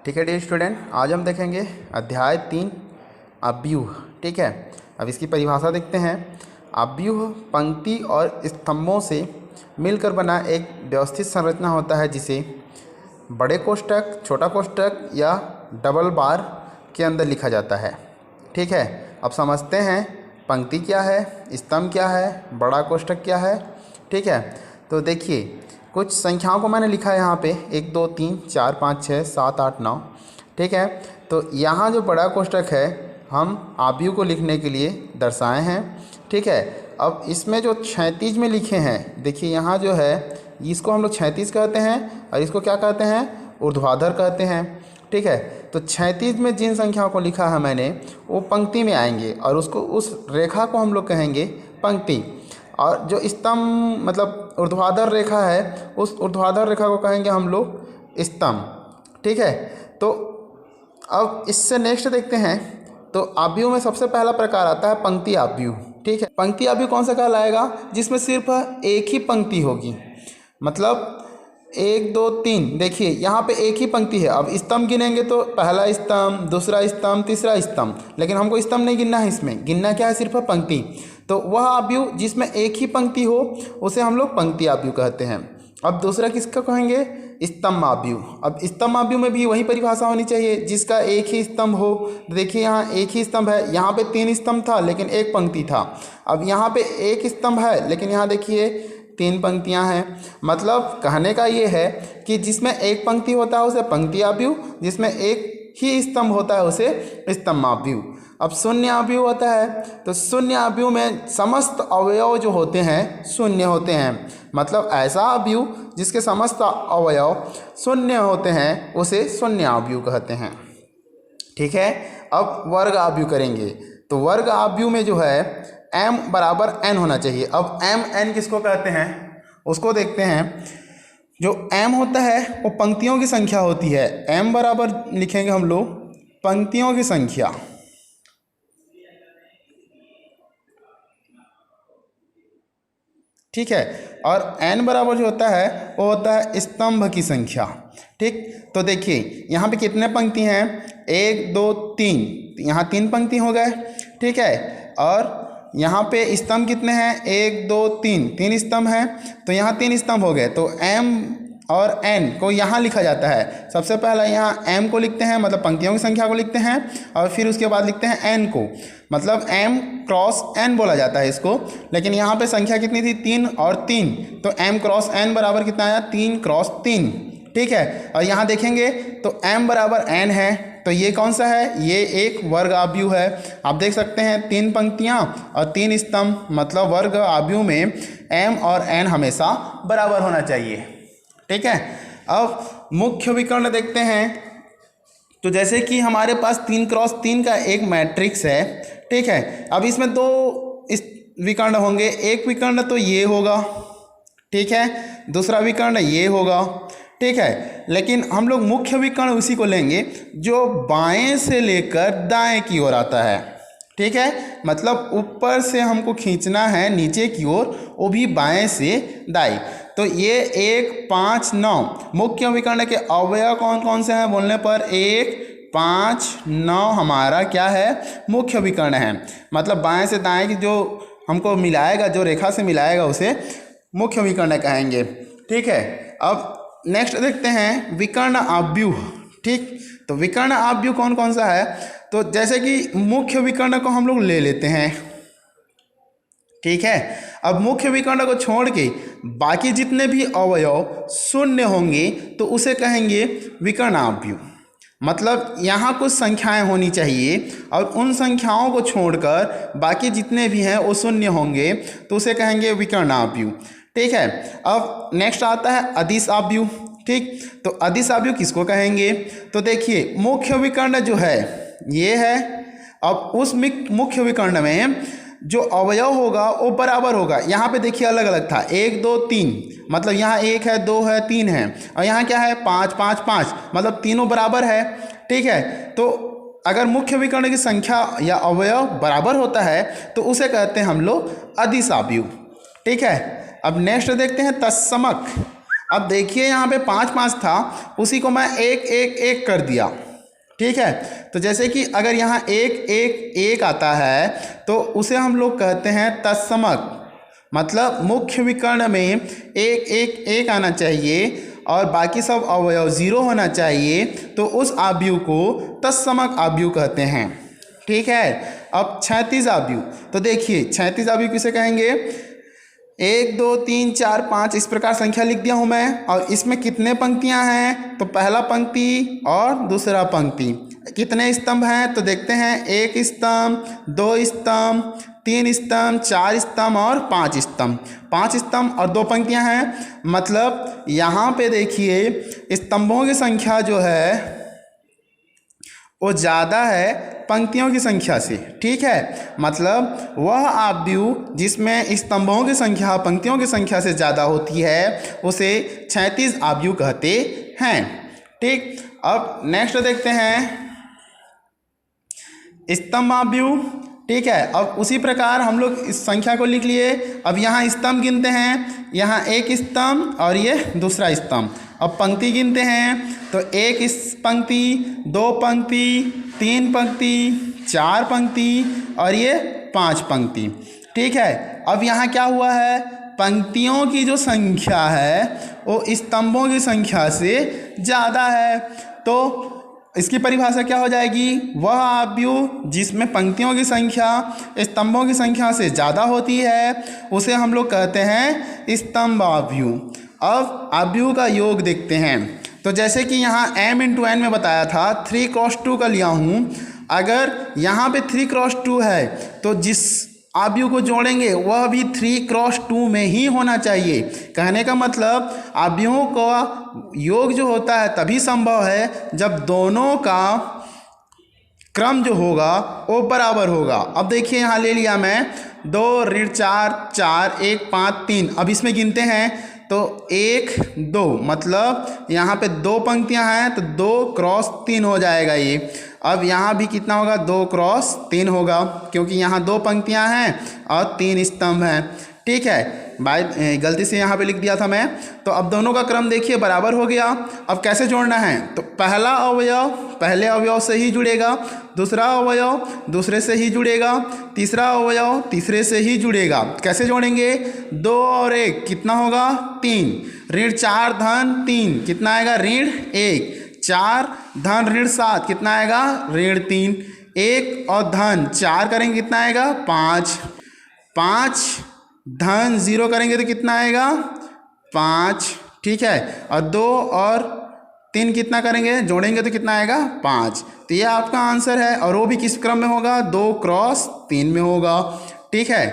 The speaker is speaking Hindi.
ठीक है डियर स्टूडेंट, आज हम देखेंगे अध्याय 3 अव्यूह। ठीक है, अब इसकी परिभाषा देखते हैं। अव्यूह पंक्ति और स्तंभों से मिलकर बना एक व्यवस्थित संरचना होता है जिसे बड़े कोष्ठक, छोटा कोष्ठक या डबल बार के अंदर लिखा जाता है। ठीक है, अब समझते हैं पंक्ति क्या है, स्तंभ क्या है, बड़ा कोष्ठक क्या है। ठीक है, तो देखिए कुछ संख्याओं को मैंने लिखा है यहाँ पे 1 2 3 4 5 6 7 8 9। ठीक है, तो यहाँ जो बड़ा कोष्ठक है हम अव्यूह को लिखने के लिए दर्शाए हैं। ठीक है, अब इसमें जो 36 में लिखे हैं, देखिए यहाँ जो है इसको हम लोग 36 कहते हैं और इसको क्या कहते हैं, ऊर्ध्वाधर कहते हैं। ठीक है, तो 36 में जिन संख्याओं को लिखा है मैंने वो पंक्ति में आएंगे और उसको उस रेखा को हम लोग कहेंगे पंक्ति, और जो स्तंभ मतलब ऊर्ध्वाधर रेखा है उस ऊर्ध्वाधर रेखा को कहेंगे हम लोग स्तंभ। ठीक है, तो अब इससे नेक्स्ट देखते हैं। तो अव्यूह में सबसे पहला प्रकार आता है पंक्ति अव्यूह। ठीक है, पंक्ति अव्यूह कौन सा कहलाएगा, जिसमें सिर्फ एक ही पंक्ति होगी, मतलब 1 2 3। देखिए यहाँ पे एक ही पंक्ति है। अब स्तंभ गिनेंगे तो पहला स्तंभ, दूसरा स्तंभ, तीसरा स्तंभ, लेकिन हमको स्तंभ नहीं गिनना है, इसमें गिनना क्या है, सिर्फ पंक्ति। तो वह अव्यूह जिसमें एक ही पंक्ति हो उसे हम लोग पंक्ति अव्यूह कहते हैं। अब दूसरा किसका कहेंगे, स्तंभ अव्यूह। अब स्तंभ अव्यूह में भी वही परिभाषा होनी चाहिए जिसका एक ही स्तंभ हो। देखिए यहाँ एक ही स्तंभ है, यहाँ पे 3 स्तंभ था लेकिन एक पंक्ति था। अब यहाँ पे एक स्तंभ है लेकिन यहाँ देखिए 3 पंक्तियाँ हैं। मतलब कहने का ये है कि जिसमें एक पंक्ति होता है उसे पंक्ति अव्यूह, जिसमें एक ही स्तंभ होता है उसे स्तंभ अव्यूह। अब शून्य अव्यूह होता है, तो शून्य अव्यूह में समस्त अवयव जो होते हैं शून्य होते हैं। मतलब ऐसा अव्यूह जिसके समस्त अवयव शून्य होते हैं उसे शून्य अव्यूह कहते हैं। ठीक है, अब वर्ग अव्यूह करेंगे। तो वर्ग अव्यूह में जो है m बराबर n होना चाहिए। अब m n किसको कहते हैं उसको देखते हैं। जो m होता है वो पंक्तियों की संख्या होती है। m बराबर लिखेंगे हम लोग पंक्तियों की संख्या। ठीक है, और n बराबर जो होता है वो होता है स्तंभ की संख्या। ठीक, तो देखिए यहाँ पे कितने पंक्ति हैं, 1 2 3, यहाँ 3 पंक्ति हो गए। ठीक है, और यहाँ पे स्तंभ कितने हैं, 1 2 3, 3 स्तंभ हैं, तो यहाँ 3 स्तंभ हो गए। तो m और n को यहाँ लिखा जाता है। सबसे पहला यहाँ m को लिखते हैं, मतलब पंक्तियों की संख्या को लिखते हैं, और फिर उसके बाद लिखते हैं n को, मतलब m क्रॉस n बोला जाता है इसको। लेकिन यहाँ पे संख्या कितनी थी, 3 और 3, तो m क्रॉस n बराबर कितना आया, 3 क्रॉस 3। ठीक है, और यहाँ देखेंगे तो m बराबर n है, तो ये कौन सा है, ये एक वर्ग अव्यूह है। आप देख सकते हैं 3 पंक्तियाँ और 3 स्तंभ, मतलब वर्ग अव्यूह में m और n हमेशा बराबर होना चाहिए। ठीक है, अब मुख्य विकर्ण देखते हैं। तो जैसे कि हमारे पास 3 क्रॉस 3 का एक मैट्रिक्स है। ठीक है, अब इसमें 2 इस विकर्ण होंगे, एक विकर्ण तो ये होगा, ठीक है, दूसरा विकर्ण ये होगा। ठीक है, लेकिन हम लोग मुख्य विकर्ण उसी को लेंगे जो बाएं से लेकर दाएं की ओर आता है। ठीक है, मतलब ऊपर से हमको खींचना है नीचे की ओर, वो भी बाएं से दाएं। तो ये 1 5 9 मुख्य विकर्ण के अवयव कौन कौन से हैं बोलने पर 1 5 9 हमारा क्या है, मुख्य विकर्ण है। मतलब बाएं से दाएं की जो हमको मिलाएगा, जो रेखा से मिलाएगा उसे मुख्य विकर्ण कहेंगे। ठीक है, अब नेक्स्ट देखते हैं विकर्ण अव्यूह। ठीक, तो विकर्ण अव्यूह कौन कौन सा है, तो जैसे कि मुख्य विकर्ण को हम लोग ले लेते हैं। ठीक है, अब मुख्य विकर्ण को छोड़ के बाकी जितने भी अवयव शून्य होंगे तो उसे कहेंगे विकर्ण अव्यूह। मतलब यहाँ कुछ संख्याएं होनी चाहिए और उन संख्याओं को छोड़कर बाकी जितने भी हैं वो शून्य होंगे तो उसे कहेंगे विकर्ण अव्यूह। ठीक है, अब नेक्स्ट आता है अदिश अव्यूह। ठीक, तो अदिश अव्यूह किसको कहेंगे, तो देखिए मुख्य विकर्ण जो है ये है। अब उस मुख्य विकर्ण में जो अवयव होगा वो बराबर होगा। यहाँ पे देखिए अलग अलग था, 1 2 3, मतलब यहाँ 1 है, 2 है, 3 है, और यहाँ क्या है 5 5 5, मतलब तीनों बराबर है। ठीक है, तो अगर मुख्य विकर्ण की संख्या या अवयव बराबर होता है तो उसे कहते हैं हम लोग अदिश अव्यूह। ठीक है, अब नेक्स्ट देखते हैं तत्समक अब देखिए यहाँ पे 5 5 था, उसी को मैं 1 1 1 कर दिया। ठीक है, तो जैसे कि अगर यहाँ 1 1 1 आता है तो उसे हम लोग कहते हैं तत्समक, मतलब मुख्य विकर्ण में 1 1 1 आना चाहिए और बाकी सब अवयव 0 होना चाहिए, तो उस आव्यूह को तत्समक आव्यूह कहते हैं। ठीक है, अब 36 आव्यूह, तो देखिए 36 आव्यूह किसे कहेंगे? 1 2 3 4 5 इस प्रकार संख्या लिख दिया हूँ मैं। और इसमें कितने पंक्तियाँ हैं? तो पहला पंक्ति और दूसरा पंक्ति। कितने स्तंभ हैं? तो देखते हैं, 1 स्तंभ, 2 स्तंभ, 3 स्तंभ, 4 स्तंभ और 5 स्तंभ। 5 स्तंभ और 2 पंक्तियाँ हैं, मतलब यहाँ पे देखिए स्तंभों की संख्या जो है वो ज़्यादा है पंक्तियों की संख्या से। ठीक है, मतलब वह आव्यूह जिसमें स्तंभों की संख्या पंक्तियों की संख्या से ज़्यादा होती है उसे 36 आव्यूह कहते हैं। ठीक, अब नेक्स्ट देखते हैं स्तंभ आव्यूह। ठीक है, अब उसी प्रकार हम लोग इस संख्या को लिख लिए। अब यहाँ स्तंभ गिनते हैं, यहाँ 1 स्तंभ और ये दूसरा स्तंभ। अब पंक्ति गिनते हैं, तो 1 पंक्ति, 2 पंक्ति, 3 पंक्ति, 4 पंक्ति और ये 5 पंक्ति। ठीक है, अब यहाँ क्या हुआ है? पंक्तियों की जो संख्या है वो स्तंभों की संख्या से ज़्यादा है, तो इसकी परिभाषा क्या हो जाएगी? वह आव्यूह जिसमें पंक्तियों की संख्या स्तंभों की संख्या से ज़्यादा होती है उसे हम लोग कहते हैं स्तंभ आव्यूह। अब आव्यूह का योग देखते हैं, तो जैसे कि यहाँ m × n में बताया था 3 × 2 का लिया हूँ। अगर यहाँ पे 3 × 2 है तो जिस आव्यूह को जोड़ेंगे वह भी 3 × 2 में ही होना चाहिए। कहने का मतलब आव्यूहों का योग जो होता है तभी संभव है जब दोनों का क्रम जो होगा वो बराबर होगा। अब देखिए यहाँ ले लिया मैं 2 ऋण 4 4 1 5 3। अब इसमें गिनते हैं तो 1 2, मतलब यहाँ पे 2 पंक्तियाँ हैं तो 2 × 3 हो जाएगा ये। अब यहाँ भी कितना होगा? 2 × 3 होगा, क्योंकि यहाँ 2 पंक्तियाँ हैं और 3 स्तंभ हैं। ठीक है, गलती से यहाँ पे लिख दिया था मैं। तो अब दोनों का क्रम देखिए बराबर हो गया। अब कैसे जोड़ना है? तो पहला अवयव पहले अवयव से ही जुड़ेगा, दूसरा अवयव दूसरे से ही जुड़ेगा, तीसरा अवयव तीसरे से ही जुड़ेगा। कैसे जोड़ेंगे? 2 और 1 कितना होगा? 3। ऋण 4 धन 3 कितना आएगा? ऋण 1। 4 धन ऋण 7 कितना आएगा? ऋण 3। 1 और धन 4 करेंगे कितना आएगा? 5। 5 धन 0 करेंगे तो कितना आएगा? 5। ठीक है, और 2 और 3 कितना करेंगे? जोड़ेंगे तो कितना आएगा? 5। तो ये आपका आंसर है, और वो भी किस क्रम में होगा? 2 × 3 में होगा। ठीक है।